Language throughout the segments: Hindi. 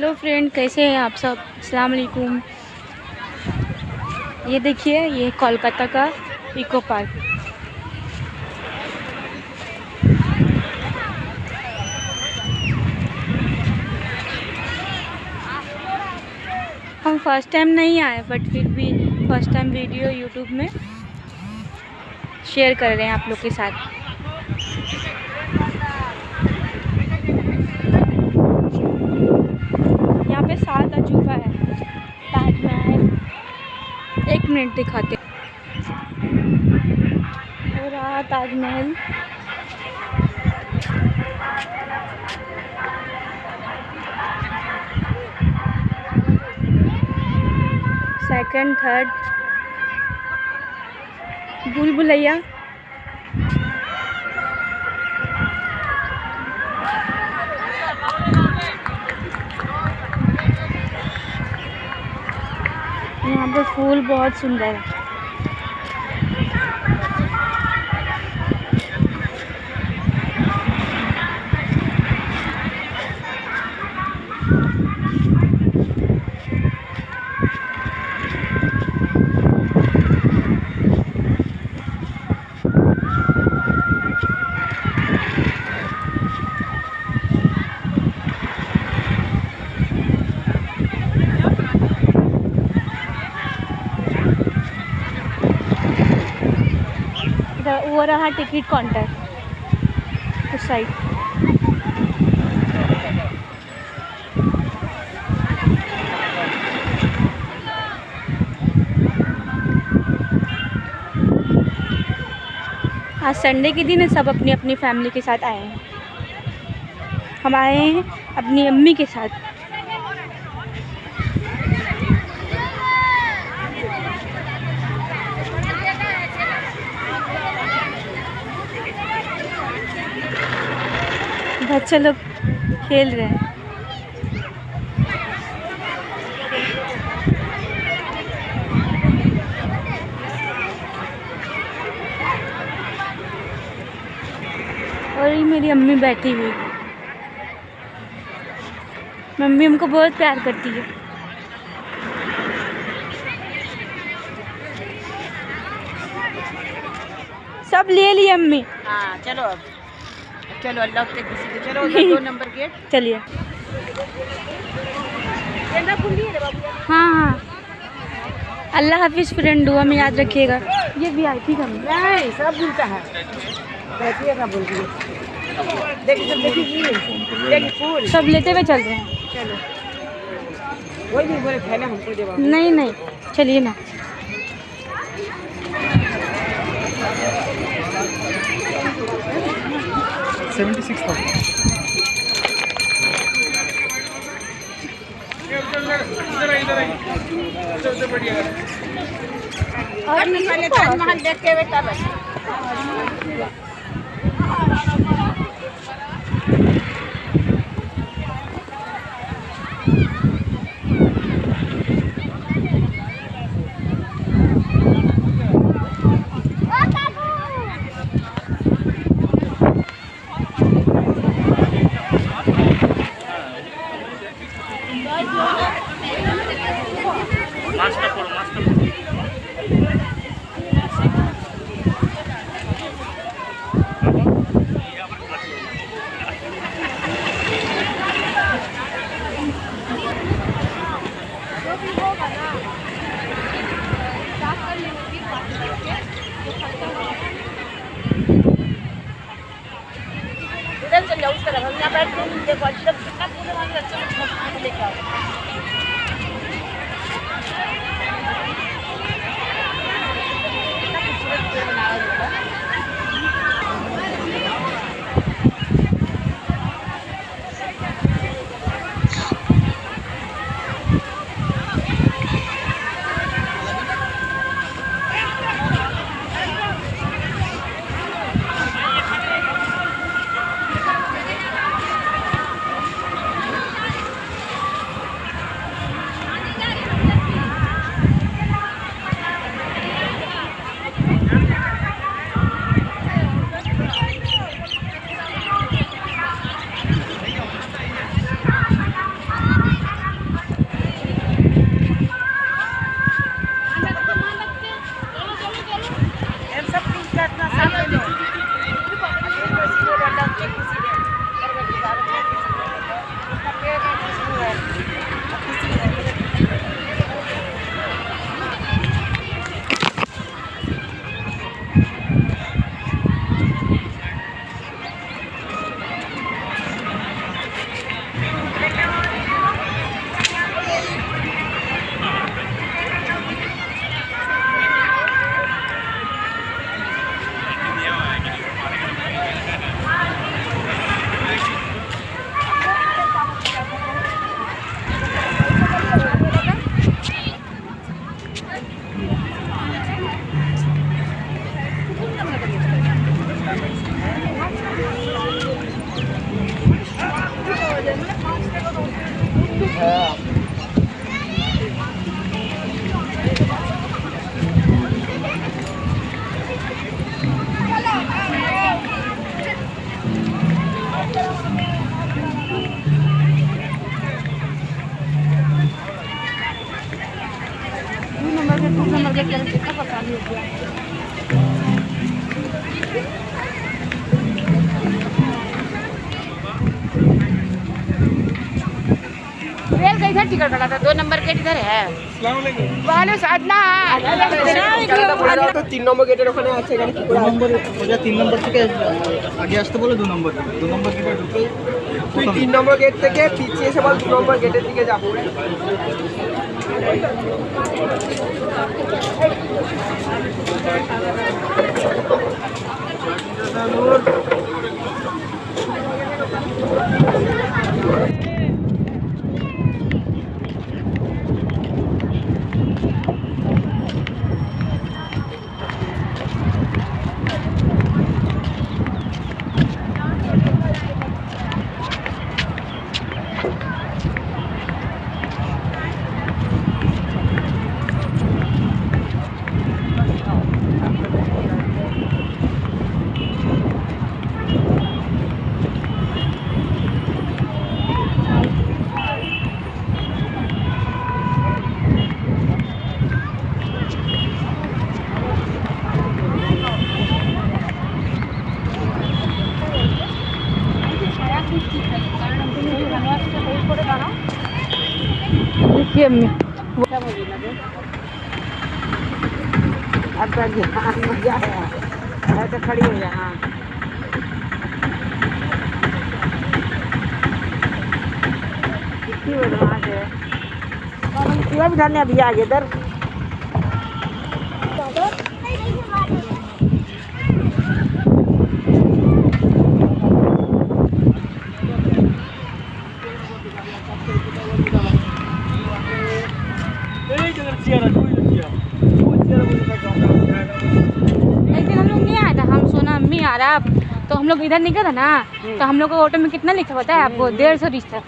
हेलो फ्रेंड, कैसे हैं आप सब। अस्सलाम वालेकुम। ये देखिए, ये कोलकाता का इको पार्क। हम फर्स्ट टाइम नहीं आए, बट फिर भी फर्स्ट टाइम वीडियो यूट्यूब में शेयर कर रहे हैं आप लोग के साथ। यहाँ पे 7 अजूबा है। ताजमहल, 1 मिनट दिखाते हो रहा ताजमहल। सेकंड, थर्ड, भूल भुलैया, यहाँ पे फूल बहुत सुंदर है। वो रहा टिकट काउंटर उस साइड। आज संडे के दिन है, सब अपनी अपनी फैमिली के साथ आए हैं। हम आए हैं अपनी अम्मी के साथ। बच्चे लोग खेल रहे हैं। और ये मेरी अम्मी बैठी हुई। मम्मी हमको बहुत प्यार करती है। सब ले लिए अम्मी। हाँ चलो अब चलो, अल्लाह के किसी के चलो उधर 2 नंबर गेट। चलिए। हाँ हाँ, अल्लाह हाफिज़ फ्रेंड, दुआ में याद रखिएगा। ये VIP का नहीं, सब भूलता है। बैठिएगा बोल दिए। देखिए फूल सब लेते हुए चल रहे हैं। चलो, वही भी बोले थैला हमको देवा। नहीं नहीं, चलिए ना। और पहले ताजमहल देख के बेटा बस। उधर चल जाओ उस तरफ, हम यहाँ बैठ के देखो अच्छा कितना फूल है, अच्छा लेके आओ। इधर टिकट लगा था, 2 नंबर गेट इधर है। वाले साधना তো 3 নম্বর গেটের ওখানে আছে, এখানে কি করে নম্বর ওটা 3 নম্বর থেকে আগে আসতে বলে 2 নম্বর গেটে ঢুকে তুই 3 নম্বর গেট থেকে পিছিয়ে এসে বল 2 নম্বর গেটের দিকে যাবো। देखिए अम्मी अब मजा है तो खड़ी हो जा। हाँ कितनी बदमाश है, ये भी धरने अभी आगे इधर। एक दिन हम लोग नहीं आया था, हम सोना अम्मी आ रहा तो हम लोग इधर निकला था ना, तो हम लोग को ऑटो में कितना लिखा पता है आपको? 150 रिश्ता।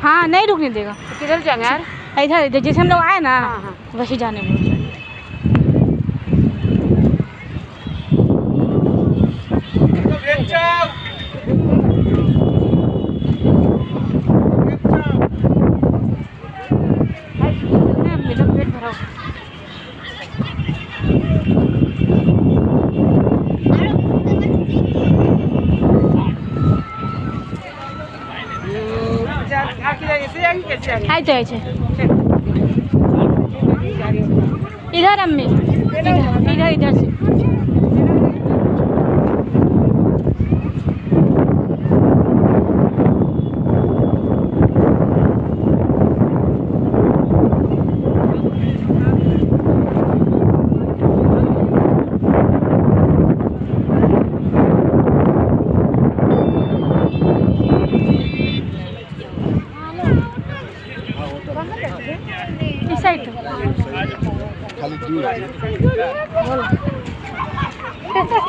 हाँ नहीं रुकने देगा। किधर जाएंगे यार? इधर जैसे हम लोग आए ना हाँ, हाँ। वैसे जाने बोल। मेरा पेट भरा हुआ। आए तो ऐसे इधर अम्मी इधर इधर से इस साइड खाली दूर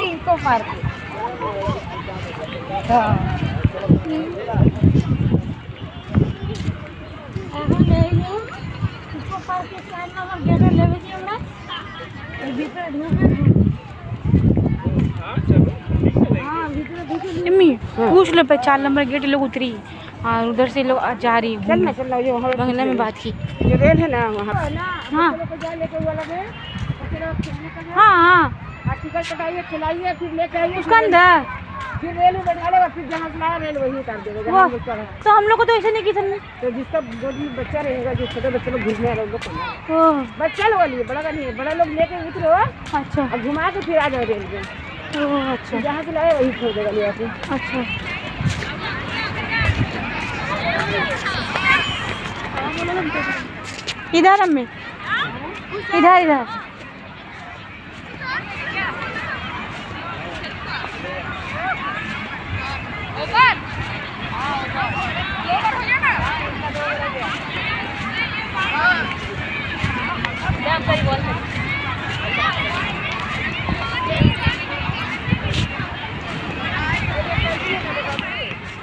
इनको मार पूछ लो पे 4 नंबर गेट लोग उतरी और उधर से लोग जा रही चल ना, चल जो वहाँ बंगला में बात की। जो रेल है ना वहाँ। हाँ हाँ हाँ टिकट कटाइए, खिलाइए, फिर लेके आइए उसका अंदर फिर रेल में बैठा लेगा, फिर जहाँ से लाया रेल वही उतार देगा जहाँ वाह, बच्चा रहा। तो हम लोग को तो ऐसे नहीं की सर ने। तो जिसका गोदी में बच्चा रहेगा, जो छोटे बच्चे लोग घूमने आ रहे हैं ओह बच्चा लोग वाली, बड़ा का नहीं है। बड़ा लोग लेके उतरो अच्छा और घुमा के फिर आ जाओ रेल में, ओह अच्छा जहाँ से लाया वही छोड़ देगा ले आके। अच्छा इधर अम्मी इधर इधर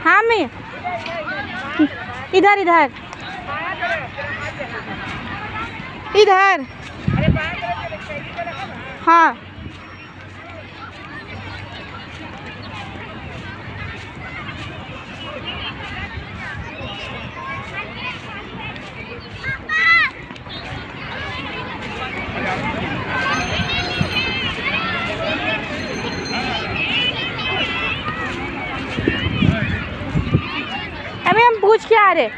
हाँ मैं इधर इधर इधर हाँ अभी हम पूछ के आ रहे।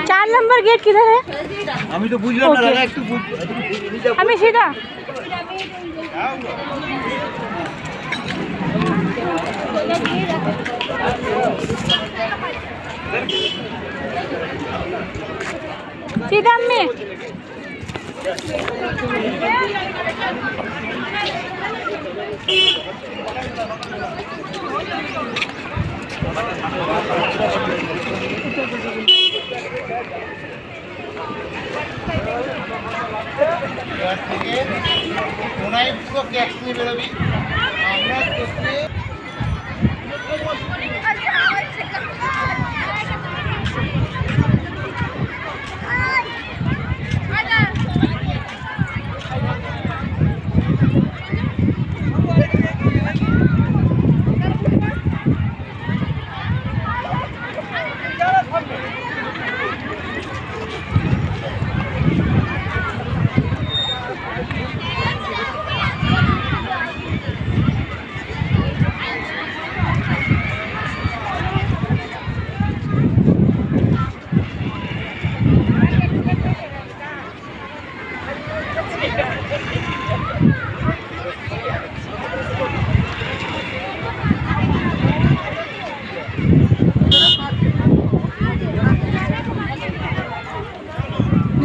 चार नंबर गेट किधर है? আমি তো বুঝলাম না Okay. দাদা একটু हमें सीधा सीधा में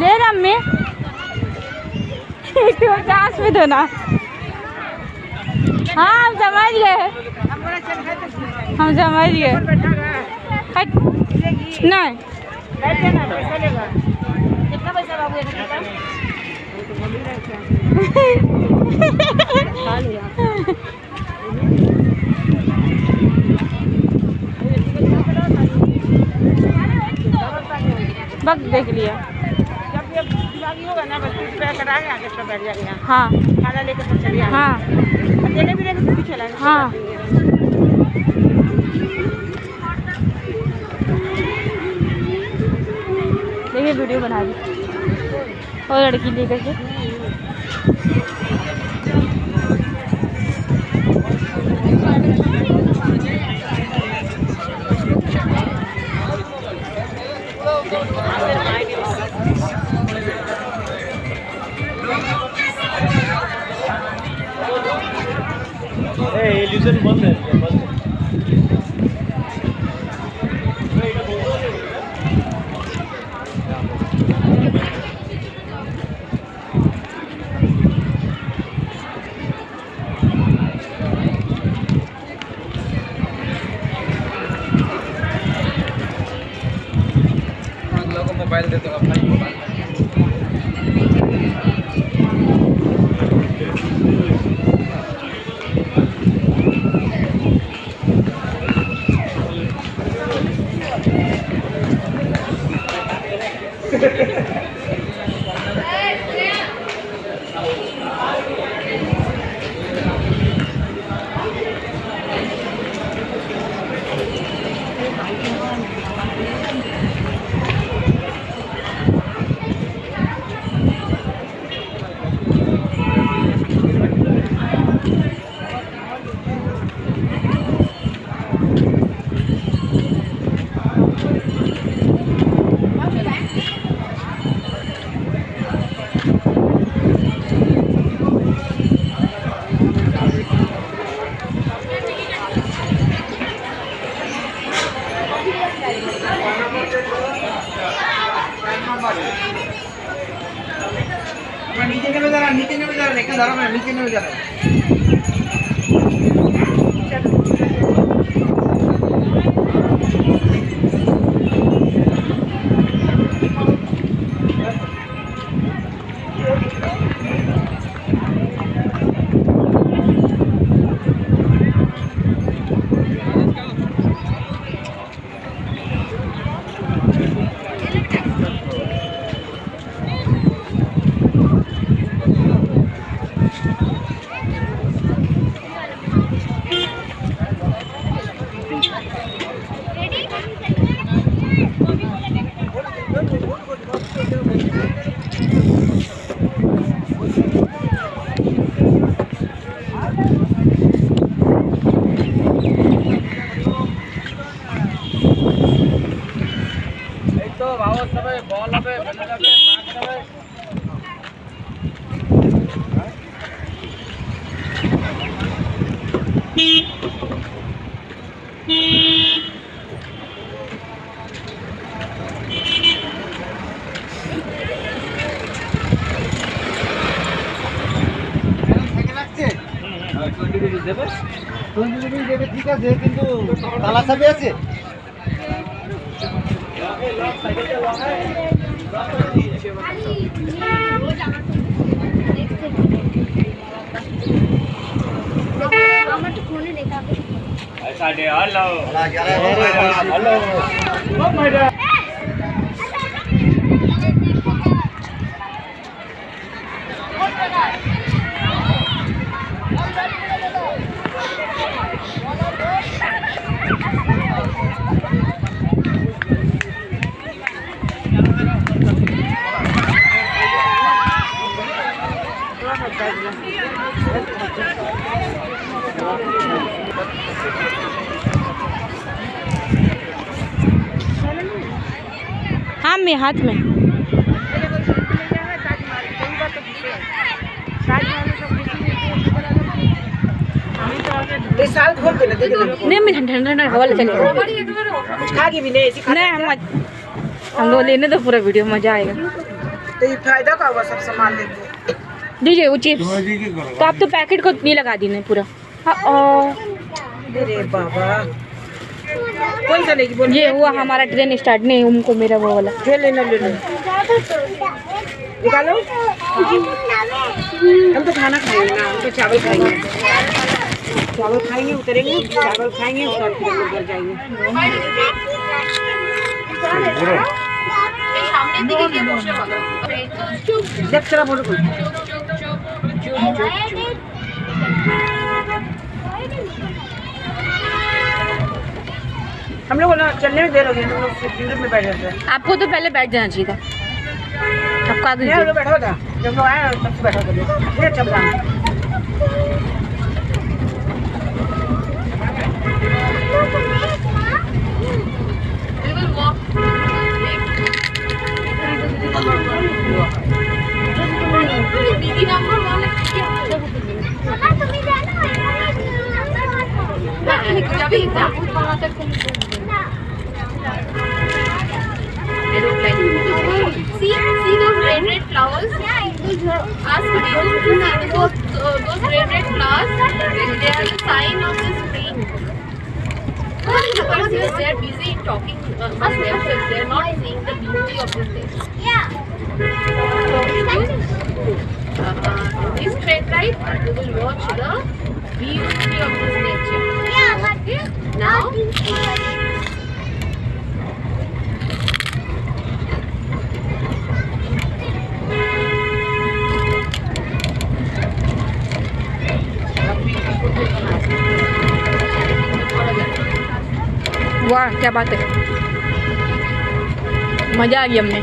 ले रहा चांस भी दो ना। हाँ हम समझ गए, हम समझ गए। नहीं कितना पैसा बाबू ये खाता? वक्त देख लिया। जब ये दिमागी होगा ना बस पैसा करा के आगे सब बैठ जाएगा। हाँ खाना लेकर सब चलिए। हाँ अकेले भी लेकर पीछे चलाएंगे। हाँ देखिए वीडियो बना दी और लड़की लेकर के। इल्यूजन बंद है बंद है। मोबाइल दे दो अपना ही मोबाइल। नीचे नेमे जा रहा लेकिन धरा मैं नीचे नेमे जा रहा। ঠিক আছে, কিন্তু তালা চাবি আছে? हाँ में हाथ में साल खोल देना, दे देना। नहीं मैं ठंडा ठंडा हवा ले चलेगा खागी भी नहीं, ऐसी खा नहीं हम लोग लेने तो पूरा वीडियो मजा आएगा। तो ये फायदा का हुआ, सब सामान लेंगे। दीजिए वो चिप्स तो आप तो पैकेट को नहीं लगा दी पूरा। अरे बाबा, कौन सा लेगी बोल? ये हुआ हमारा ट्रेन स्टार्ट नहीं, उनको मेरा वो वाला ले लेना, ले लेना, निकालो। हम तो खाना खाएंगे ना, हम तो चावल खाएंगे, चावल खाएंगे, उतरेंगे, चावल खाएंगे, उसके बाद फिर हम लोग घर जाएंगे। সামনের দিকে গিয়ে বসে বলো देख तेरा फोटो खोल। हम लोग ना चलने में देर हो गई, हम लोग सिंगल में बैठ जाते हैं। आपको तो पहले बैठ जाना चाहिए था। आपका आगे नहीं, हम लोग बैठा हुआ था, जब लोग आए तब से बैठा हुआ था। ये चल रहा है। দিদি নাম্বার বলে কি যাবি যাবো পালাতে See those red flowers? Ask Bill to see those red flowers. They are the sign of the spring. But they are busy talking among themselves. They are not seeing the beauty of this place. This train ride, we will watch the beauty of this nature. Okay? Now, वाह क्या बात है, मजा आ गया हमने।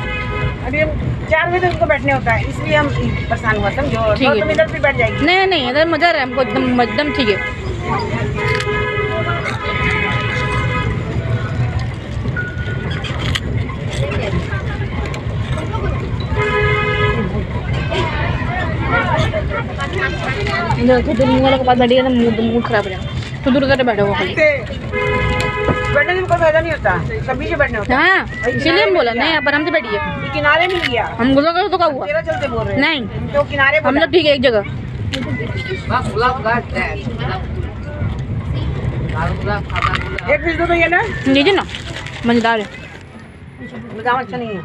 अभी हम 4 बजे तक उनको बैठने होता है, इसलिए हम परेशान हुआ, समझो। ठीक है। तुम इधर भी बैठ जाएगी। नहीं नहीं इधर मजा आ रहा है हमको, एकदम ठीक है। तो दूर वालों के पास बैठेगा तो मूड खराब हो जाएगा, तो दूर करके बैठो वो खाली। बैठने से कोई फायदा नहीं होता, सभी से बैठने होता है। हाँ इसीलिए हम बोला नहीं, आप आराम से बैठिए। ये किनारे मिल गया, हम गुजर तो क्या हुआ? तेरा चलते बोल रहे हैं। नहीं तो किनारे हम लोग ठीक है एक जगह। एक पीस दो तो ये ना, लीजिए ना, मजेदार है। बादाम अच्छा नहीं है।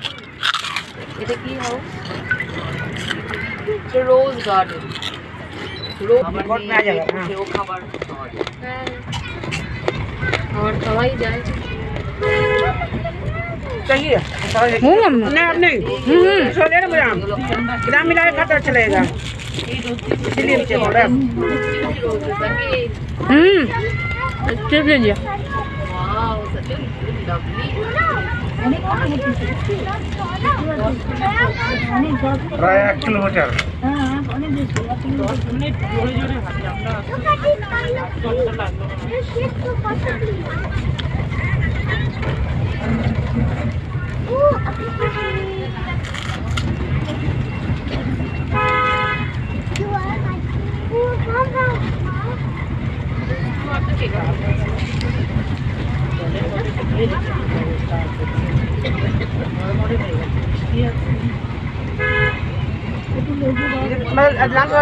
এটা কি হাউস? রোজ গার্ডেন। রোজ बहुत में आ जाएगा। हाँ। খাবার খাওয়াই যায়। चाहिए नहीं अब नहीं छोले ना ग्राम ग्राम मिला के खाता चलेगा इसलिए नीचे बोल रहा है अच्छे ले लिया Wow, such a lovely. প্রায় 1 কিলোমিটার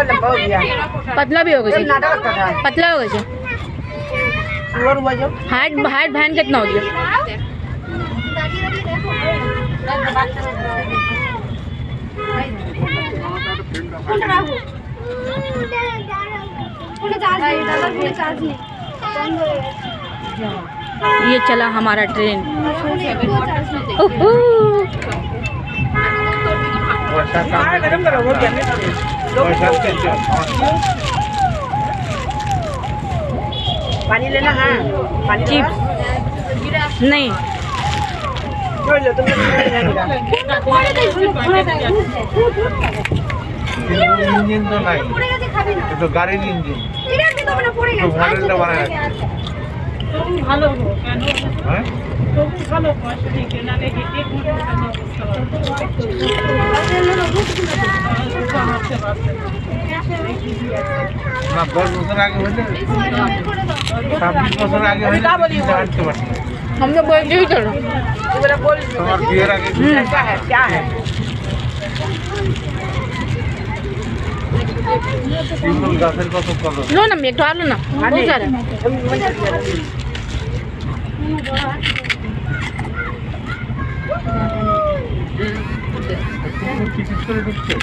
लंबा हो गया पतला भी हो गया नाटक करता था पतला हो गया और हुआ जब हाइट हाइट बहन कितना हो गया ये चला हमारा ट्रेन ओहो गरम करो हो गया पानी लेना है पानी चिप्स नहीं छोड़ लो तुम ইঞ্জিন তো নাই তো গাড়ির ইঞ্জিন তো মডেলটা বানায় রাখছে ভালো কেন হ্যাঁ তবু ভালো পয়সা নেই কেনালে হেঁটে কোনো অবস্থা না 10 বছর আগে হইলে 26 বছর আগে হইলে জানতে পারতাম हम लोग बोल ही चलो मेरा बोल তোমার বিয়ের আগে क्या है সিম্বল গাছের কত কলম लो ना एक तो आलू ना बहुत सारा টিকিট করে ঢুকছে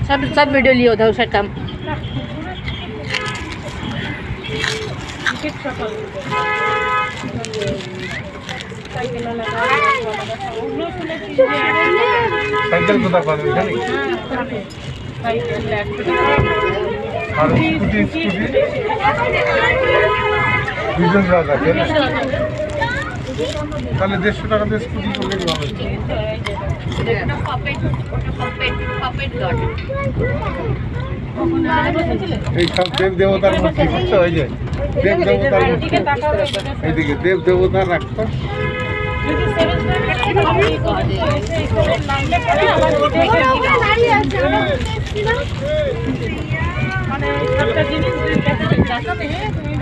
सब सब वीडियो लियो उधर उसका काम সাইকেল কোথা পাবে জানি আর স্কুটি দুজন রাখা আছে না তাহলে 150 টাকা দিয়ে স্কুটি করলে কি হবে Puppet dot. এই সব দেব দেবতার মূর্তি বুঝছো হয়ে যায় দেব দেবতার মূর্তি এইদিকে দেব দেবতার রাখতো মানে একটা জিনিস দেখাতে তুমি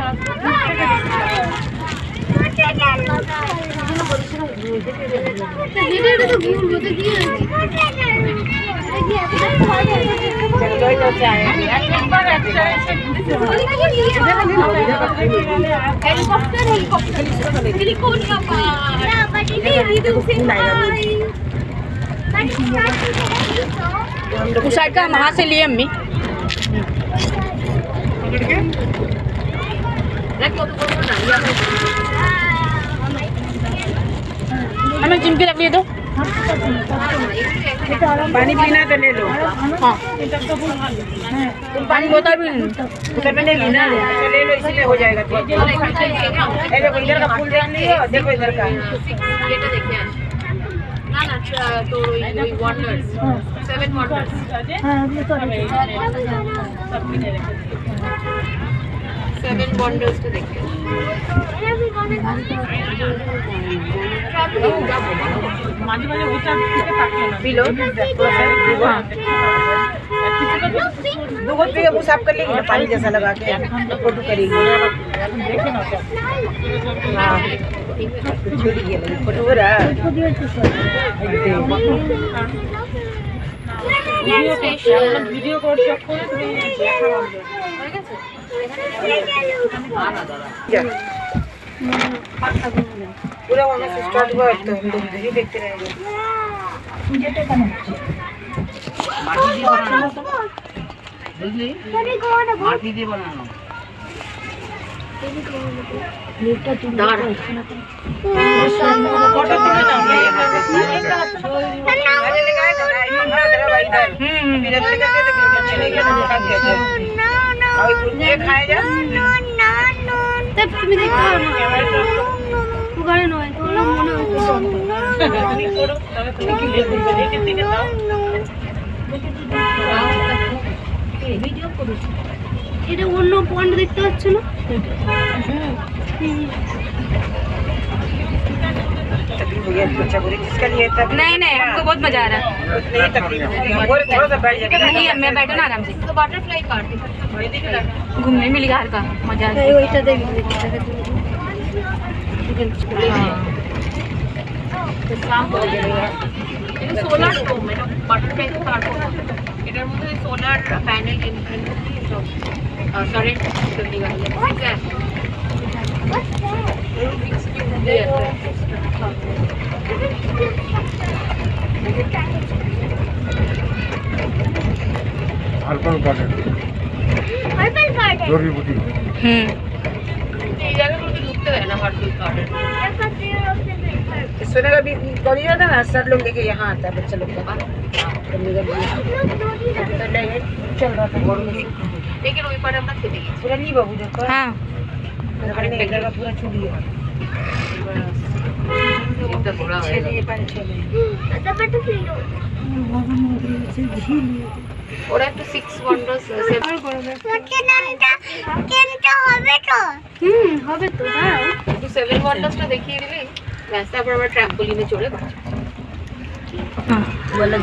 उस साइड का हम हाथ से लिए अम्मी हमें चिमकी रख लिए तो पानी पीना तो ले लो हाँ पानी बोतल भी उधर में नहीं लेना अच्छा ले लो इसीलिए हो जाएगा तो ये देखो इधर का फूल देख लियो देखो इधर का এটা দেখে আসি না না তোর ওই ওয়ান্ডার্স 7 ওয়ান্ডার্স সব কিনে রেখে 7 ওয়ান্ডার্সটা দেখে মাঝে মাঝে ওইটা থেকে তাকিয়ে না पी लो हाँ दूगो पी वो साफ कर लेंगे ना पानी जैसा लगा के फोटो करेंगे দেখে না हाँ छोड़िए फोटो हो रहा है ভিডিও কোড চেক করে তুমি দেখা পাবে पूरा वहाँ से स्टार्ट हुआ तो हम लोग इधर ही देखते रहेंगे फोटो खींच डालना यहाँ पे अरे लगाए था ना इमन भरा तेरा भाई इधर फिर अच्छे करके देखो चलेगा ना दिखा दिया और ये खाए जा तब तुम्हें देखा तू गाड़ी नोए तो लोग मने नहीं करो तब तो लेके दिखे दाও ভিডিও করিস এটা অন্য পয়েন্ট দেখতে পাচ্ছ না ये बच्चा बोले जिसका लिए तक नहीं नहीं हमको बहुत मजा आ रहा है नहीं तकलीफ और थोड़ा सा बैठ जाएगा नहीं मैं बैठा ना आराम से তো বাটারফ্লাই পার্ক घूमने में लिखा का मजा आ रहा है। ওইটা দেখি এটা সোলার ডোম এটা বাটারফ্লাই পার্ক এটার মধ্যে সোলার প্যানেল কারেন্ট তৈরি করা যায় ঠিক আছে হারপাল গার্ডেন জড়িবুটি এই জায়গাগুলোতে ঢুকতে দেয় না হার্টবিল গার্ডেন सोने का भी करिए ना सर लोग लेके यहाँ आता है बच्चा लोग का चल रहा था लेकिन ওই পারে আমরা খেতে গেছি पूरा नहीं बाबू देखो हाँ पूरा छुड़ी है এটা বড় হয় छेले पानी छेले ওরা একটু 6 ওয়ান্ডার্স হবে তো দাঁড়াও একটু 7 ওয়ান্ডার্সটা দেখিয়ে দিলে ব্যাস তারপর আমরা ট্র্যাম্পোলিনে চলে যাবো बोला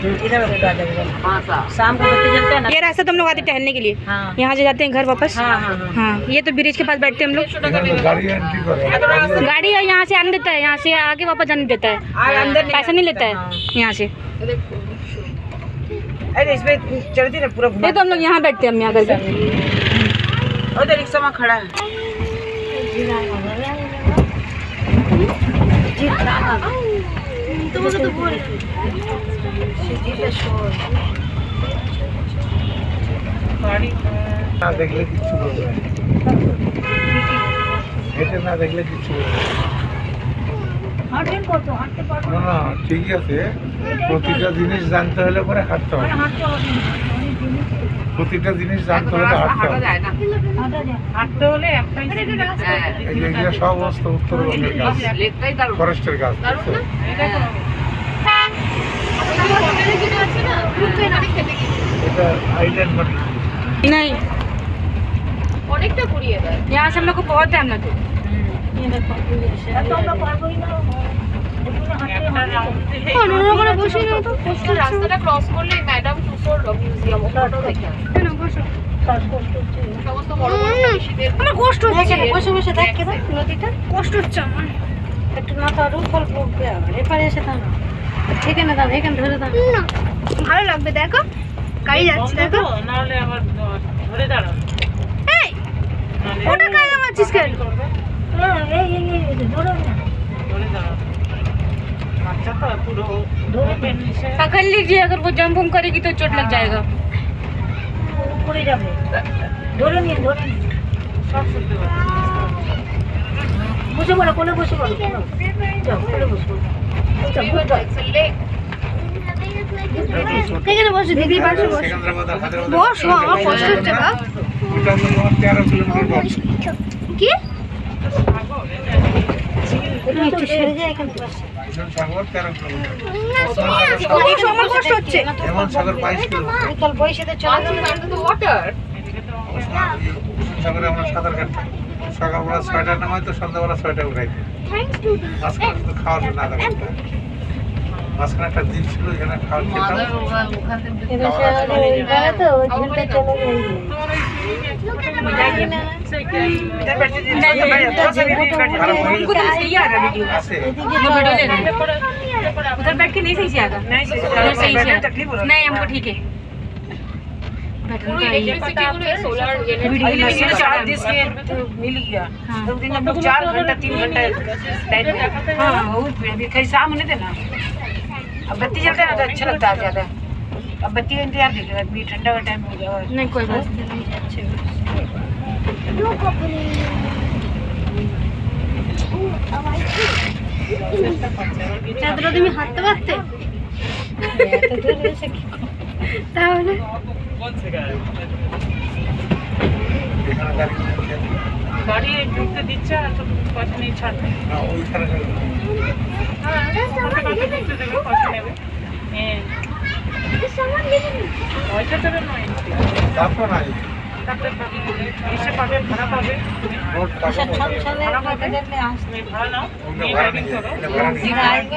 जो इधर बता देगा शाम को बच्चे चलते हैं ना ये रास्ता तुम लोग आते टहलने के लिए हाँ यहाँ से जाते हैं घर वापस हाँ हाँ हाँ हाँ ये तो ब्रिज के पास बैठते हैं हम लोग গাড়ি এন্ট্রি করে गाड़ी यहाँ से आने देता है यहाँ से आगे वापस जाने देता है आज अंदर पैसा नहीं लेता है यहाँ से अरे इसमें चलती ना पूरा घुमा ये तो हम लोग यहाँ बैठते हैं हम यहाँ करके उधर रिक्शा में खड़ा है তোমাকে তো বল না দেখলে কিচ্ছু বলবে না। হেঁটে না দেখলে কিচ্ছু বলবে না। না ঠিকই আছে, প্রতিটা জিনিস জানতে হলে পরে হাঁটতে হবে, প্রতিটা জিনিস জানতে হলে হাঁটতে হবে। যায় না হাঁটতে হলে একটাই হ্যাঁ এই যে এগুলো সব অবস্থা উত্তরবঙ্গের গাছ, লেকটাই দারুণ ফরেস্টের গাছ। দারুণ না এটা তো হোটেলে যেটা আছে না ঘুরতে না খেতে গেছি এটা আইল্যান্ড মাটি। नहीं অনেকটা ঘুরিয়ে দেয় यहाँ से हम लोग को बहुत टाइम लगता है একটা রাউন্ড দিলে রাস্তাটা ক্রস করলে ম্যাডাম টুসোর মিউজিয়াম ওটাও দেখে আসবে সমস্ত বড় বড় মনীষীদের আমার কষ্ট হচ্ছে বসে বসে দেখে নদীটা কষ্ট হচ্ছে আমার একটু মাথা রূপল পড়বে আবার এপারে এসে দাঁড়া এখানে দাঁড়া এখানে ধরে দাঁড়া ভালো লাগবে দেখো গাড়ি যাচ্ছে দেখো নাহলে আবার ধরে দাঁড়াও এই ওটা কাজ আমারছিস কেন ধরে দাঁড়াও বাচ্চা তো পুরো ওপেন নিচে पकड़ लीजिए, अगर वो जंप वम करेगी तो चोट लग जाएगा। পড়ে যাবে ধরে নিয়ে সব শুনতে পাচ্ছি বসে বলো কোলে বসে বলো যাও কোলে বসে বলো এখানে বসে দিদি পাশে বস সেকেন্দ্রাবাদ, হায়দ্রাবাদ। বস আমার কষ্ট হচ্ছে বা ওটা হলো তোমার 13 কিলোমিটার পথ। কি একটু সরে যায় এখান থেকে ভীষণ সাগর 13 কিলোমিটার, আমার কষ্ট হচ্ছে এমন সাগর 22 কিলোমিটার। বিকাল বয়সেতে চলে গেলে ওয়াটার সাগরে আমরা সাঁতার কাটতাম, সকালবেলা 6টায় নামাই তো সন্ধ্যাবেলা 6টায় উঠাই। মাঝখানে শুধু খাওয়ার জন্য আধা ঘন্টা, মাঝখানে একটা দ্বীপ ছিল, এখানে খাওয়ার খেতাম। এদেশে ওইখানে তো ওই ঝিলটা চলে যায় उनको तो सही आ रहा वीडियो, আছে वो वीडियो ले रहे हैं। उधर बैठ के नहीं सही से आएगा, उधर सही से आएगा। नहीं हमको ठीक है পুরো ইলেक्ट्रिसिटी গুলো সোলার वीडियो चार्ज जिसके मिल गया तो दिन में 4 घंटा 3 घंटा लाइट में हाँ बहुत भीड़ भी कहीं शाम होने देना अब बत्ती जलता है ना तो अच्छा लगता है ज्यादा अब बत्ती का इंतजार देखेगा, अभी ठंडा का टाइम हो जाएगा। नहीं कोई बात नहीं। চাদর তুমি হাঁটতে পারতে তাহলে এখানে গাড়ি কিনতে গাড়ি ঢুকতে দিচ্ছে আর তো পয়সা নেই ছাড়বে না ওইখানে ঢুকতে দেবে পয়সা নেবে হ্যাঁ পয়সা দেবে নয় তারপর নাই তারপরে এসে পাবে ভাড়া পাবে রোড টাকা ভাড়া পাবে ভাড়া নাও নিয়ে ড্রাইভিং করো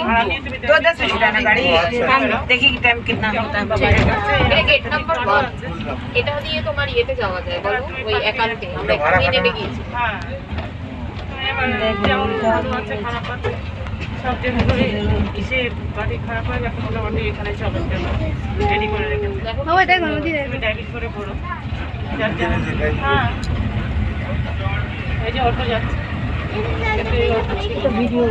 ভাড়া নিয়ে তুমি 2:10 से छुटाना गाड़ी। देखिए कि टाइम कितना होता है बाबा का। गेट नंबर 1 এটা দিয়ে তোমার ইয়েতে যাওয়া যায় বলো ওই অ্যাকাউন্টে আমরা এখানে নেমে গিয়েছি হ্যাঁ এবার যেমন ভালো আছে খারাপ আছে সব যেগুলো এসে গাড়ি খারাপ হয় এখন মোটামুটি এখানে চলে রেডি করে রেখে দেখো বাবা দেখো নদী তুমি ড্রাইভিং করে পড়ো হ্যাঁ এই যে অটো যাচ্ছে ভিডিও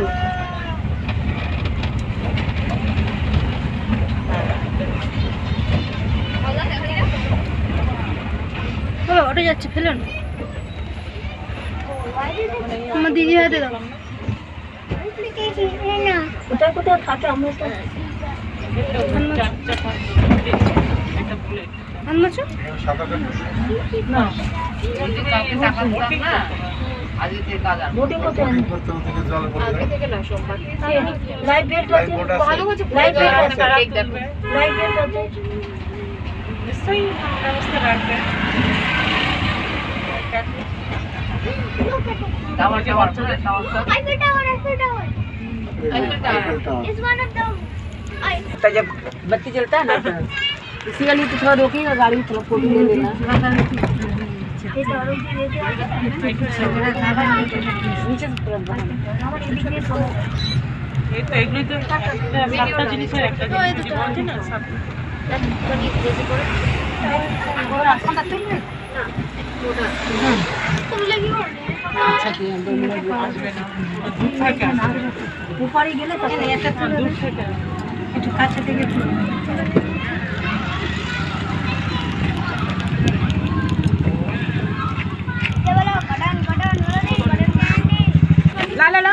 বাবা অটো যাচ্ছে ফেলো না আমার দিদি হাতে দাও কোথায় কোথায় থাকে আমরা তো একটা বুলেট আনমাছো সাঁতার না বোটিং করতে করতে ওদিকে জলে পড়ে আজকে যায় থেকে না সোমবার লাইভ বেল্ট লাইফ আছে, বোট ভালো আছে হচ্ছে লাইভ বেল্ট আছে, দেখ দেখো লাইভ বেল্ট আছে। নিশ্চয়ই ব্যবস্থা রাখবে तो जब बत्ती जलता है ना तो इसी वाली तो थोड़ा रोकिएगा गाड़ी, थोड़ा फोटो ले लेना। नीचे से तुरंत बना। এই তো এগুলোই তো সাতটা জিনিসের একটা জিনিস বলছি না সাতটা अच्छा किया, 2 मिनट में আসবে না দূর থেকে আসবে ऊपर ही गेले तो দূর থেকে একটু কাছে থেকে ला ला ला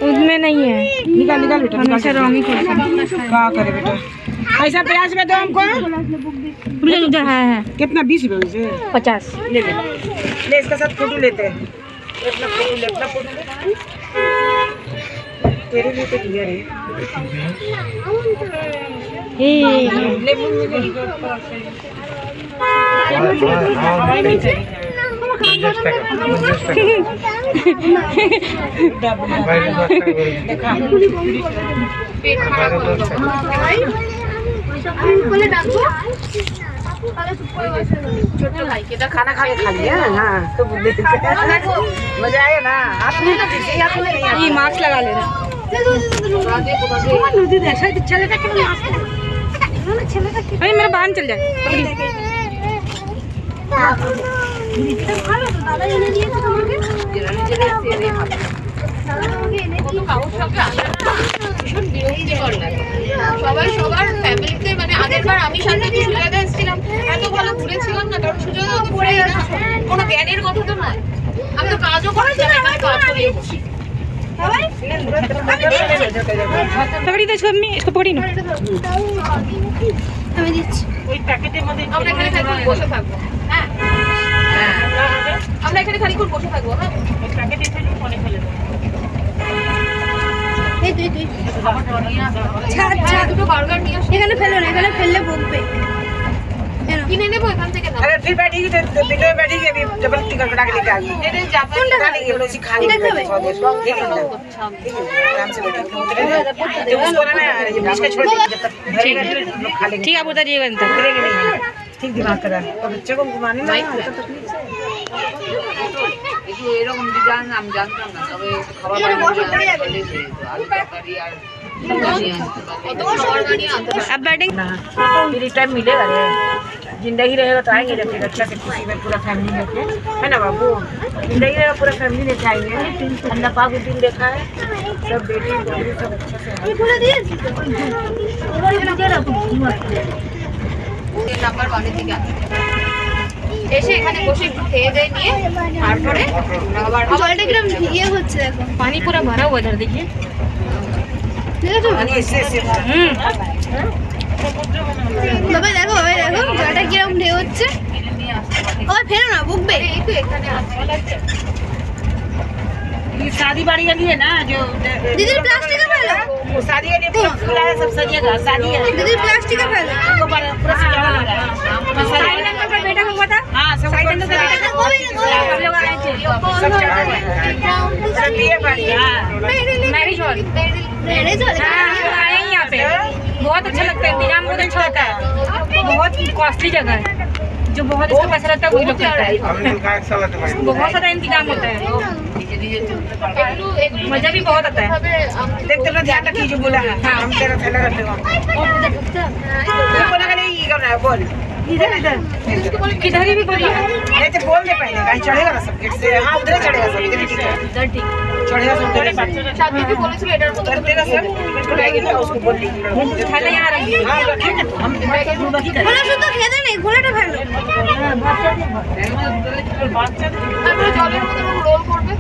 उसमें नहीं है निकाल निकाल बेटा, हमेशा रॉन्ग ही खोलते क्या करे बेटा। पैसा प्याज में दो हमको, उधर है कितना 20 रुपए से 50 ले ले ले, इसके साथ फोटो लेते हैं। अपना फोटो ले, अपना फोटो ले। तेरे लिए तो दिया रे ले मुंह में ले। देखा পেট খারাপ হলো ছোট ভাইকে तो खाना खा के खा लिया। हाँ तो मजा आया ना। आप नहीं ना ठीक से, आप नहीं ये मास्क लगा लेना अरे मेरा बाहर चल जाए কারোর সঙ্গে আসা না ভীষণ বিরক্তিকর লাগে সবাই সবার ফ্যামিলিতে মানে আগেরবার আমি সাথে সুজাতা এসেছিলাম এত ভালো ঘুরেছিলাম না কারণ সুজাতা তো পড়ে না কোনো জ্ঞানের কথা তো নয় আমি তো কাজও করেছি না এখানে কাজ করিয়ে বসি पकड़ी दे इसको मम्मी इसको पकड़ी ना ওই প্যাকেটের মধ্যে আমরা এখানে খালি বসে থাকবো হ্যাঁ আমরা এখানে খালি করে বসে থাকবো হ্যাঁ ওই প্যাকেটে ফেলে মনে ফেলে দেবো হ্যাঁ দুটো বার্গার নিয়ে আসি এখানে ফেলো না এখানে ফেললে বকবে কিনে নেবো এখান থেকে না अरे फिर बैठेगी तो विंडो में बैठेगी, अभी डबल टिकट कटा के लेके आ गई। এটা জাপান कटा लेंगे हम लोग, इसी खाने में बैठे स्वादेश। ले लेंगे आराम से बैठेंगे उतरे ना, तो उसको ना ये बीच का छोड़ देंगे, जब तक भरेगा तो हम लोग खा लेंगे। ठीक है आप उतारिएगा इन तक उतरेंगे नहीं, ठीक दिमाग करा। और बच्चे को घुमाने ना तो तकलीफ से। এরকম ডিজাইন আমি জানতাম না তবে খাবার अब बैठेंगे ना फिर टाइम मिलेगा रे, जिंदगी रहेगा तो आएंगे जब फिर अच्छा से खुशी में पूरा फैमिली लेके, है ना बाबू। जिंदगी रहेगा पूरा फैमिली लेके आएंगे। अल्लाह पाक उस दिन देखा है सब बेटी बहू सब अच्छे से हैं। নাম্বার 1 থেকে এসে এখানে বসে একটু খেয়ে দিয়ে নিয়ে তারপরে আবার জলটা কিরম ইয়ে হচ্ছে দেখো पानी पूरा भरा हुआ इधर देखिए। ঠিক আছে पानी ऐसे ऐसे বাবা দেখো জলটা কিরম ঢেউ হচ্ছে ও ফেরো না বুকবে এই তো এখানে আছে ये शादी बाड़ी वाली है ना जो দিদি প্লাস্টিকে ফেলো वो शादी वाली पूरा खुला है सब सजिएगा शादी है দিদি প্লাস্টিকে ফেলো उनको पूरा सजाना लग रहा है साइड एंगल पे बेटा को बता हां सब साइड एंगल पे बेटा को हम लोग आए थे सब चढ़ा हुआ है सब ये बाड़ी हां मैरिज हॉल मेरे चले आए हैं यहाँ पे, बहुत अच्छा लगता है, इंतजाम बहुत अच्छा होता है, बहुत कॉस्टली जगह है, जो बहुत इसका पैसा रहता है वही लोग करता है, আমি তো কাজ চালাতে পারি না। बहुत सारा इंतजाम होता है, मजा भी बहुत आता है। देखते ना ध्यान रखिए जो बोला है हम तेरा थैला रख लेगा बोला नहीं ये करना है बोल इधर इधर किधर ही भी बोलिए, नहीं तो बोल दे पहले कहीं चढ़ेगा ना सब गेट से हाँ उधर चढ़ेगा सब इधर ठीक है इधर ठीक। चढ़ेगा सब उधर সাথী বলেছিল এটার মধ্যে उतरतेगा सर बिल्कुल आएगी ना उसको बोल दी थाला यहाँ रखिए। हाँ रखिए ना हम बाकी খোলা শুধু খেতে নেই খোলাটা ফেলো তারপরে জলের মধ্যে রোল করবে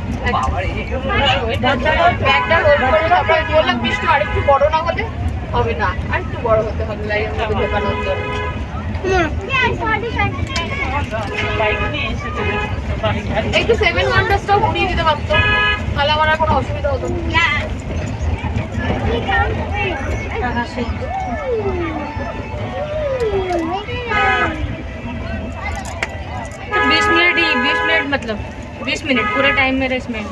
ব্যাগটা রোল করে তারপরে বললাম মিষ্টি আরেকটু বড় না হলে হবে না আরেকটু বড় হতে হবে লাইনের মধ্যে ঢোকানোর জন্য একটু 7 ওয়ান্ডার্সটাও ঘুরিয়ে দিতে পারতো তাহলে আমার আর কোনো অসুবিধা হতো না 20 मिनट ही, 20 मिनट मतलब 20 मिनट पूरा टाइम मेरा इसमें।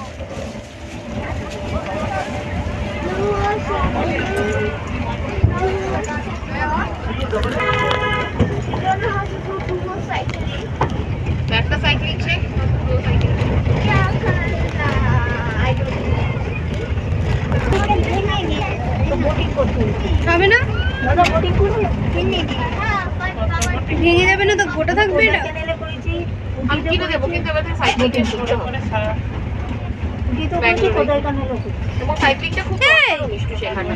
একটা সাইক্লিং শেখ হবে না ভেঙে যাবে না তো গোটা থাকবে এটা আমি কিনে দেবো কিন্তু এবার সাইক্লিং কিনতে হবে এবং সাইক্লিংটা খুব মিষ্টি শেখাটা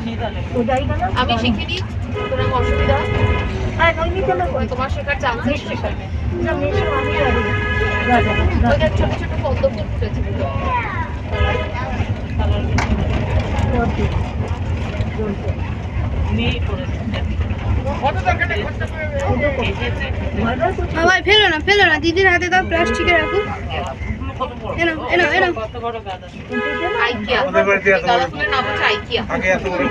আমি শিখিনি সুতরাং অসুবিধা তোমার শেখার চান্স নেই সেখানে ওদের ছোট ছোট পদ্ম ফুল ফুটেছে বাবা ফেলো না দিদির হাতে দাও প্লাস্টিকে রাখো এনো এনো এনো আইকিয়া আমাদের বাড়িতে এত বড় গালাফুলের নাম হচ্ছে আইকিয়া আগে এত বড়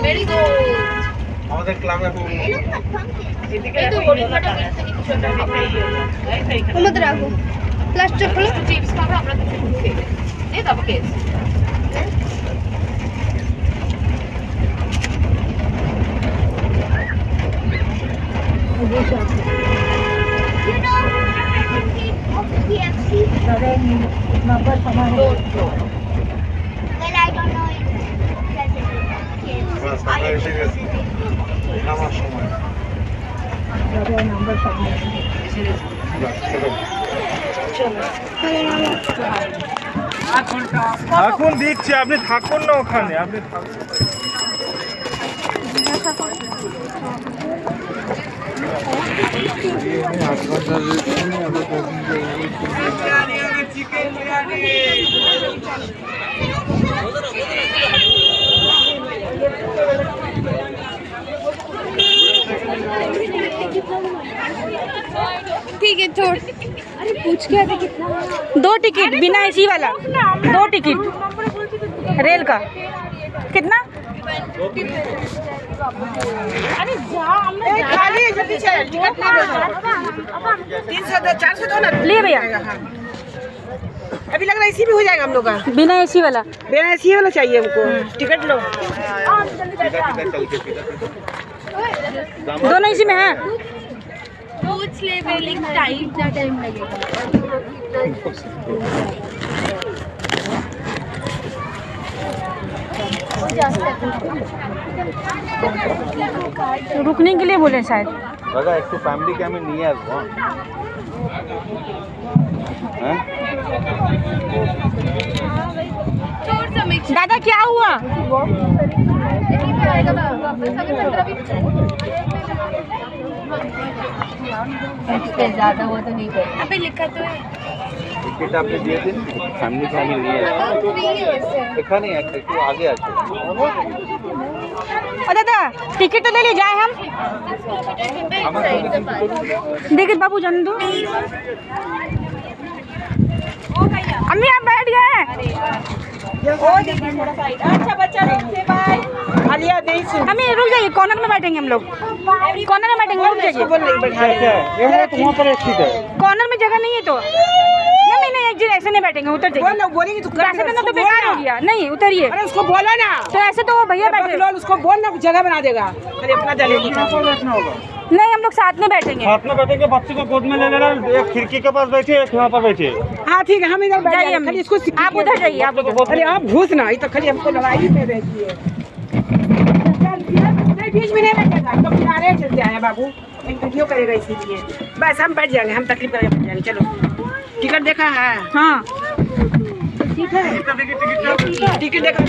ভেরি গুড আমাদের ক্লাবে এই তো গরিবটা মিলছে কিছু একটা খাবে ওর মধ্যে রাখো প্লাস্টিক খোলো একটু চিপস খাবে আমরা কিছু খেয়ে এই তারপর খেয়ে আমরা এসে গেছি নামার সময় এখন দিচ্ছি, আপনি থাকুন না ওখানে, আপনি থাকুন। ठीक है छोड़ अरे पूछ के आते कितना 2 टिकट बिना एसी वाला, 2 टिकट रेल का कितना? खाली है जल्दी चल टिकट नहीं दो 300 दो 400 दो ना लिए भैया अभी लग रहा है इसी में हो जाएगा हम लोग का बिना एसी वाला। बिना एसी वाला चाहिए हमको टिकट लो दोनों इसी में है। पूछ ले पहले टाइम लगेगा रुकने के लिए बोले शायद। দাদা একটু ফ্যামিলিকে আমি নিয়ে আসবো। হ্যাঁ दादा क्या हुआ? ज्यादा वो तो नहीं कर अबे लिखा तो है टिकट आपने दिए थे फैमिली लिए लिखा नहीं है तो आगे आ दादा टिकट तो ले ले जाए हम देखिए बाबू जान दो। अम्मी आप बैठ गए? अच्छा बच्चा बाय आलिया नहीं सुन अम्मी रुक जाइए, कॉर्नर में बैठेंगे हम लोग, कॉर्नर में बैठेंगे, रुक जाइए। कॉर्नर में जगह नहीं है तो नहीं एक जगह ऐसे नहीं बैठेंगे, उतर जाइए। बोलेंगी तो ऐसे तो बेकार हो गया। नहीं उतरिए, अरे उसको बोला ना तो ऐसे तो वो भैया बैठे। उसको बोल ना जगह बना देगा। अरे अपना जलेबी बैठना होगा। नहीं हम लोग साथ में बैठेंगे। साथ में बैठेंगे, बच्चे को गोद में ले लेना, एक खिड़की के पास बैठे, एक यहाँ पर बैठे। हाँ ठीक है, हम इधर बैठ जाइए, खाली इसको आप उधर जाइए, आप उधर। अरे आप घुस ना, ये तो खाली हमको लड़ाई में रहती है। नहीं बीच में नहीं बैठेगा, तो किनारे चल जाए बाबू, एक वीडियो करेगा इसीलिए। बस हम बैठ जाएंगे, हम तकलीफ करके बैठ जाएंगे। चलो टिकट देखा है? हाँ ठीक है, टिकट देखा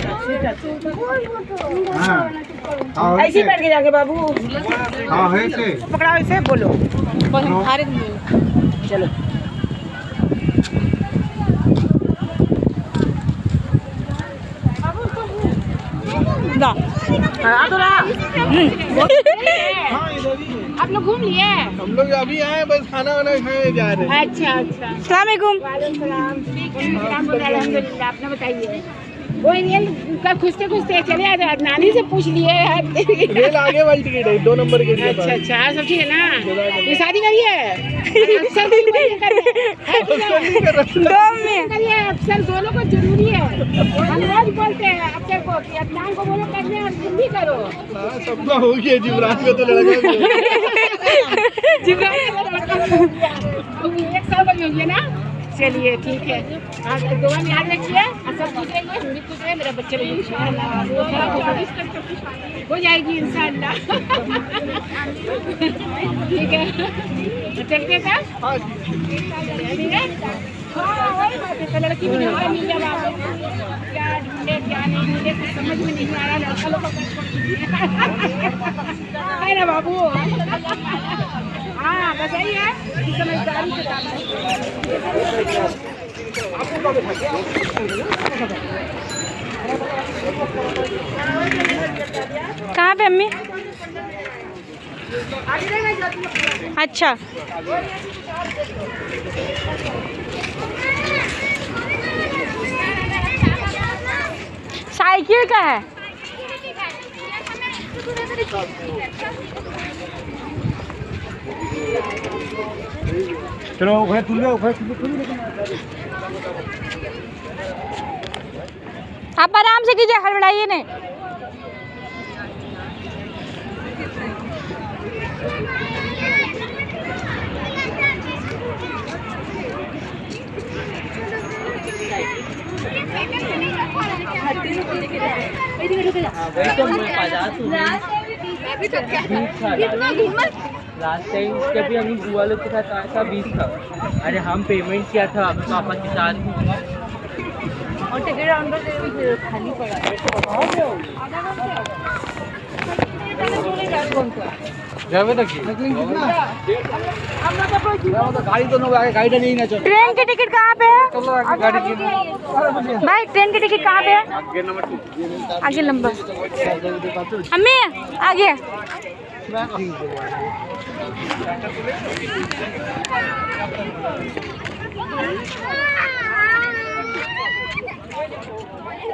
ऐसे ही बैठ के जाएंगे बाबू। हाँ ऐसे पकड़ाओ ऐसे, बोलो चलो। आप लोग घूम लिए? हम लोग अभी आए, बस खाना वाना खाए जा रहे हैं। अच्छा अच्छा अस्सलाम वालेकुम। अल्हम्दुलिल्लाह। अपना बताइए। वो रेल का खुजते खुजते चले आए, नानी से पूछ लिए। रेल आगे वाली टिकट है, 2 नंबर के लिए। अच्छा अच्छा सब ठीक है ना? ये शादी करिए अक्सर करिए, अक्सर दोनों को जरूरी है। हम रोज बोलते हैं अक्सर को कि अदनान को बोलो करने और तुम भी करो। सबका हो गया, जिब्रान का तो लड़का जिब्रान एक साल बड़ी होगी ना? चलिए ठीक है, आज दुआ में याद रखिए। सब कुछ रहेंगे, हम भी कुछ रहे, मेरा बच्चे लोग हो जाएगी इंशाअल्लाह। ठीक है, चलते था। ठीक है, हाँ वही बात है, लड़की भी नहीं मिल जाए, क्या ढूंढे क्या नहीं ढूंढे कुछ समझ में नहीं आ रहा। लड़का लोग है ना बाबू? हाँ बताइए, समझदारी से काम है। कहाँ पे अम्मी? अच्छा साइकिल का है। चलो भाई तुम आप आराम से कीजिए, हड़बड़ाइए नहीं। लास्ट टाइम जब भी हम बुआ लोग के साथ आया था 20 था। अरे हम पेमेंट किया था अपने पापा के साथ और टिकट अंदर खाली पड़ा है। गाड़ी दोनों आगे, गाड़ी नहीं ना चल। ट्रेन की टिकट कहाँ पे है भाई? ट्रेन की टिकट कहाँ पे है? आगे नंबर। अम्मी आगे।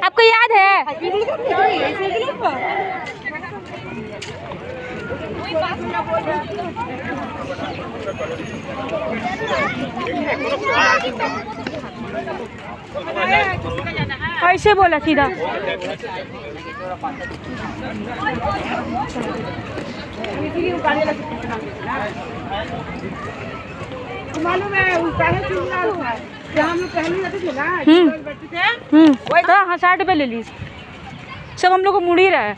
आपको याद है? ऐसे बोला सीधा। मालूम है पहले जहाँ हम लोग पहले जाते थे ना, बैठते थे हाँ 60 रुपये ले ली। सब हम लोग को मुड़ ही रहा है।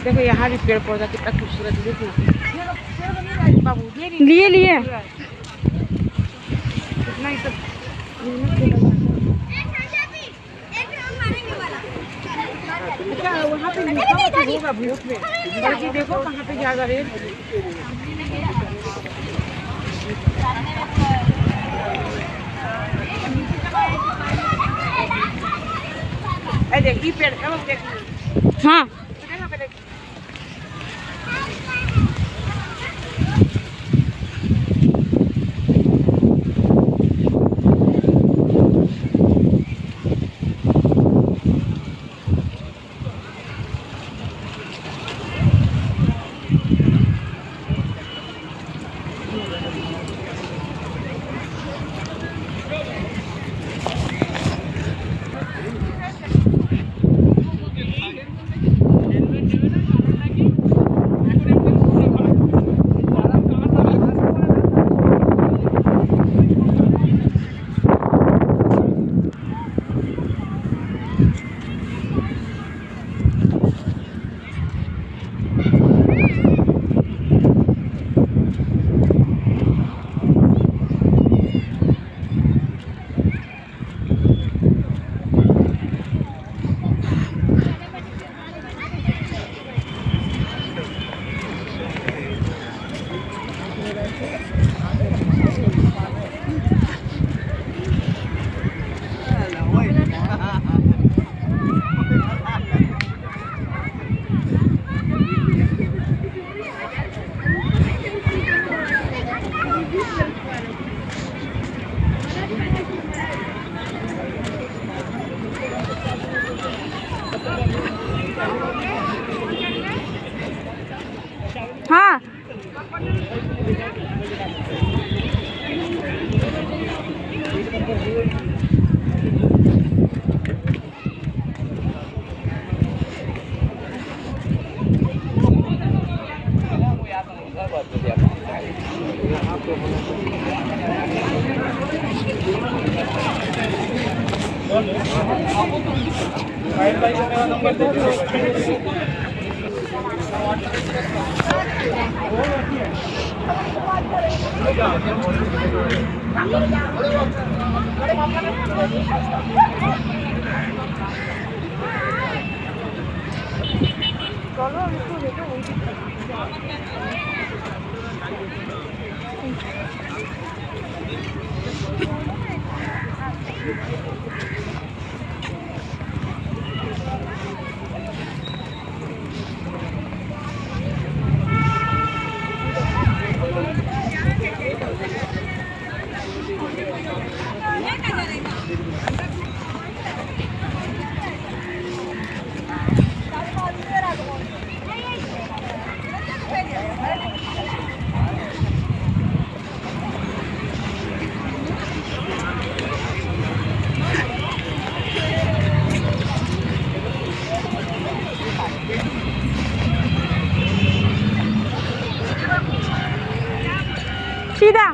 देखो यहाँ भी पेड़ पौधा कितना खूबसूरत है, देखो बाबू लिए लिए कितना ही सब क्या वहाँ पे लिखा हुआ तो होगा बुक में, बाकी देखो कहाँ पे जाएगा रेट। देखिए पेड़ हाँ हाँ सीधा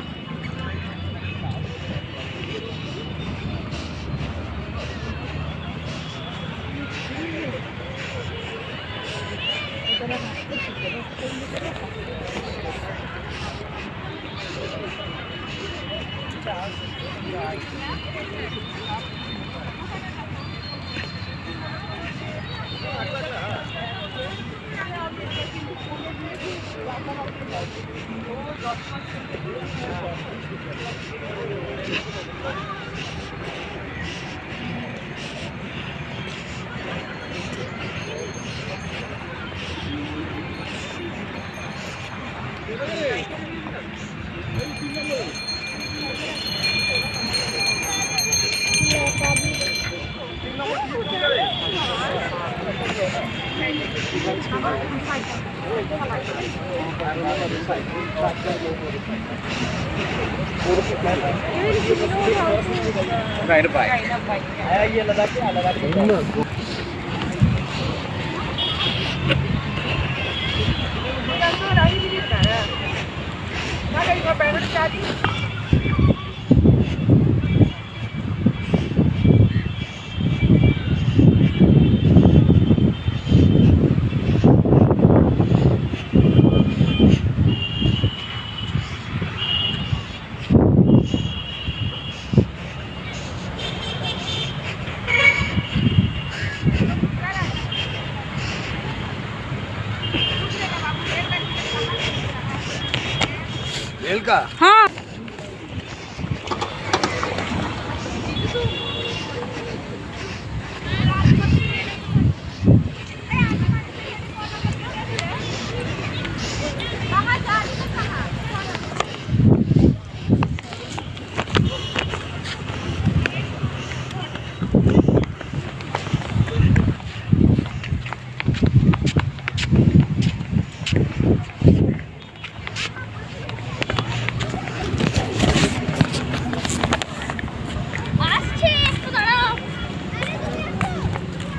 Ride a bike. रेल का हाँ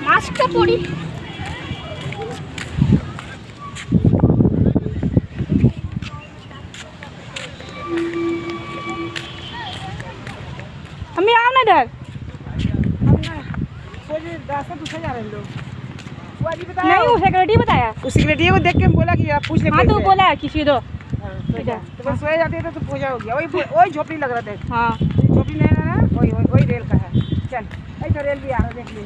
মাস্কটা পরি हम आओ ना इधर रास्ता पूछा जा रहे हैं लोग। वो अभी बताया नहीं वो सेक्रेटरी बताया उस सिक्योरिटी को देख के बोला कि आप पूछ ले हाँ तो कैसे है। बोला किसी दो तो बस सोए जाते थे तो पूजा हो गया वही झोपड़ी लग रहा था। हाँ झोपड़ी नहीं ना वही रेल का है। चल ऐसा रेल भी आ रहा देख ले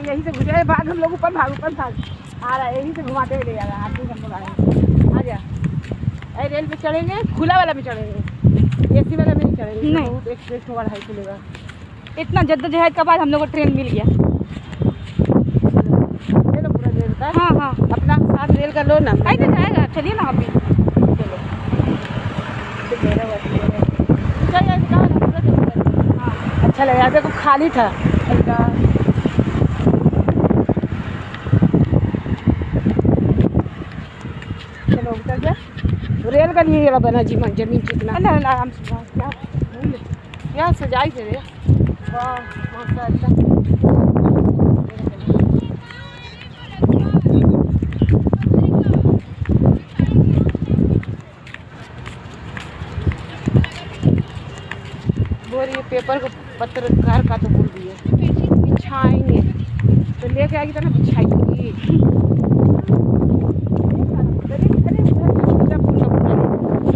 यहीं से घुसे भाग हम लोग ऊपर भाग आ रहा है यहीं से घुमाते हुए ले जा रहा है। आदमी हम लोग आ जा रेल पे चढ़ेंगे खुला वाला में चढ़ेंगे एसी वाला में नहीं चढ़ेंगे। नहीं। बहुत एक्सप्रेस वाला है खुलेगा। इतना जद्दोजहद के बाद हम लोग को ट्रेन मिल गया। ये लो पूरा रेल का हाँ हाँ अपना साथ रेल का लो ना ऐसे जाएगा चलिए ना अभी चल हाँ अच्छा लगा यहाँ पे कुछ खाली था हल्का। चलो उतर जा रेल का लिए बना जी मन जमीन कितना अल्लाह आराम से जाओ। क्या यहाँ सजाई दे रहे वाह माशाअल्लाह। बोल ये पेपर को पत्रकार का तो बोल दिए बिछाएंगे तो लेके आएगी तो ना बिछाएगी।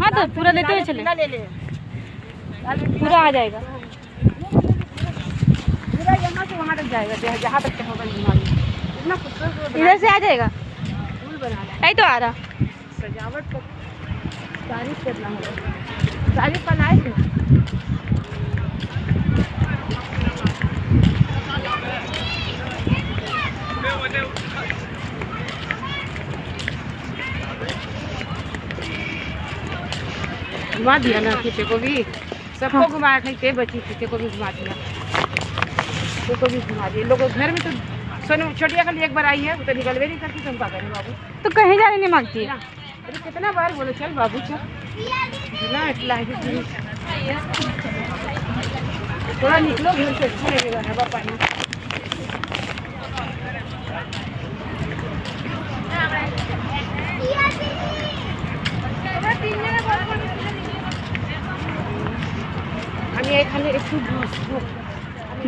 हाँ तो पूरा लेते हुए चले ले ले पूरा आ जाएगा। पूरा यहाँ से वहाँ तक जाएगा जहाँ तक होगा इतना खूबसूरत इधर से आ जाएगा फूल बना यही तो आ रहा सजावट को तारीफ करना होगा। तारीफ बनाए थे घुमा दिया ना खींचे को भी सबको घुमा के बची खींचे को भी घुमा दिया को भी घुमा दिया। लोगों घर में तो सोनू छोटिया खाली एक बार आई है वो तो निकलवे नहीं करती तुम क्या करें बाबू। तो कहीं जाने नहीं मांगती है। अरे कितना बार बोले चल बाबू चल ना इतना है थोड़ा निकलो घर से अच्छा लगेगा हवा पानी। আমি এখানে একটু বসবো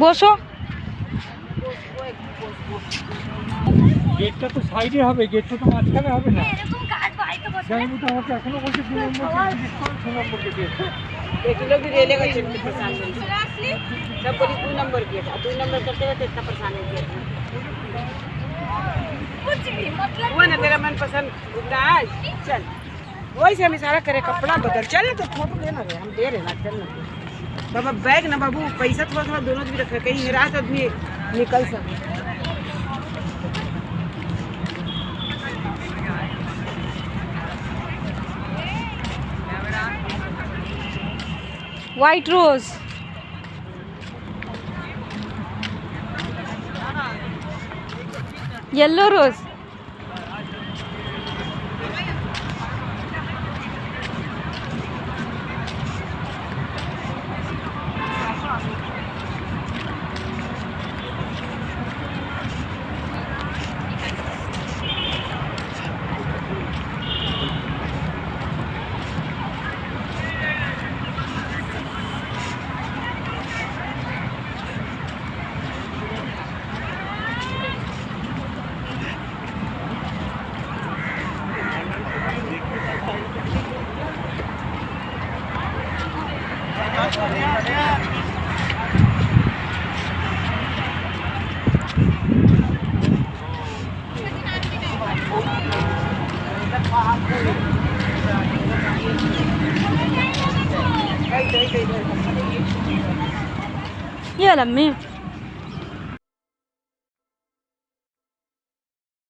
বসো গেটটা তো সাইডে হবে গেটটা তো মাঝখানে হবে না জানি তো আমাকে এখনো বলছে 2 নম্বর গেট एक लोग भी रेले का चिट्ठी परेशान नहीं सब बोली 2 नंबर गेट 2 नंबर करते हुए इतना परेशान नहीं किया वो ना तेरा मन पसंद राज चल वही से हम इशारा करे कपड़ा बदल चल तो फोटो लेना रे हम दे रहे ना चल ना बाबा बैग ना बाबू पैसा थोड़ा थोड़ा दोनों भी रखे कहीं निराश आदमी निकल सके। व्हाइट रोज येलो रोज ये वाला अम्मी